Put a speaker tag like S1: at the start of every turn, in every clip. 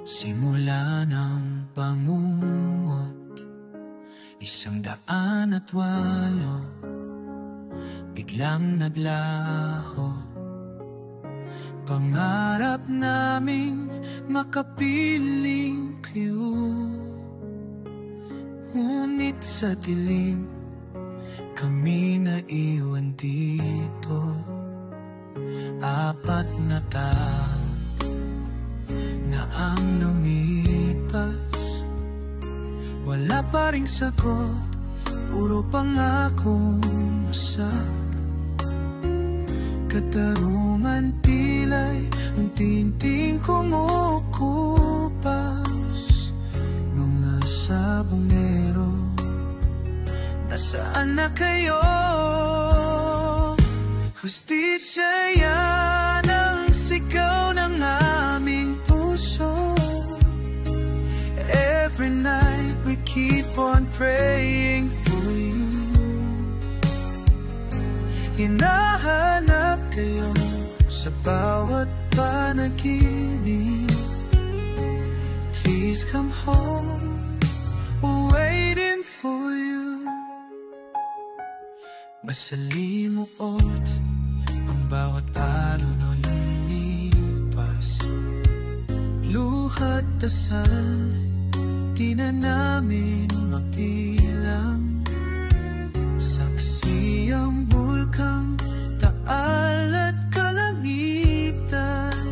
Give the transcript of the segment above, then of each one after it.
S1: Simula ng pangungot, 108, biglang naglaho. Pangarap naming makapiling kayo, ngunit sa dilim kami naiwan dito. 4 na taon na ang lumipas, wala pa ring sagot, puro pangakong wasak. Katarungan tila'y unti-unting kumukupas. Mga sabongero, nasaan na kayo? Hustisya yan ang sigaw ng aming puso. Every night we keep on praying for you. Hinahanap kayo sa bawat panaginip. Please come home, we're waiting for you. Masalimuot ang bawat araw na lilipas. Luha't dasal, di na namin mapilang. Saksi ang bulkang taal at kalangitan.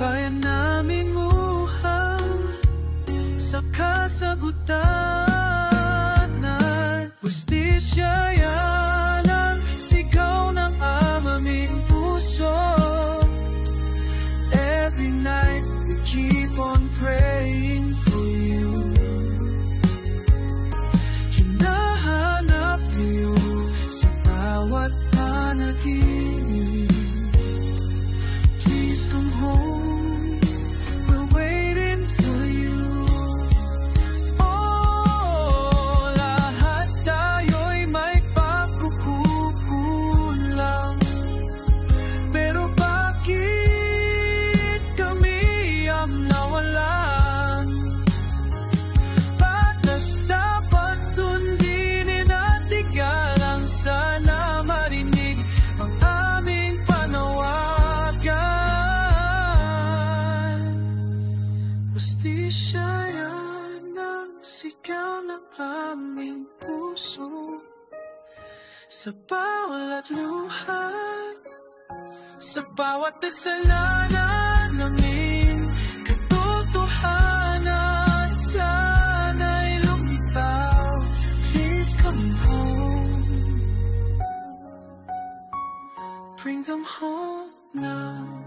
S1: Bayan naming uhang sa kasagutan. Hustisya yan ang sigaw ng aming puso. Every night we keep on praying for you. Hinahanap niyo sa bawat panaginip. Please come home, we're waiting for you. Oh, lahat tayo'y may pagkukulang, pero bakit kami ang nawalan? Batas dapat sundin at igalang, sana marinig ang aming panawagan. Hustisya yan ang sigaw ng aming puso. Sa bawat luha, sa bawat kasalanan namin, katotohanan sana'y lumitaw. Please come home, bring them home now.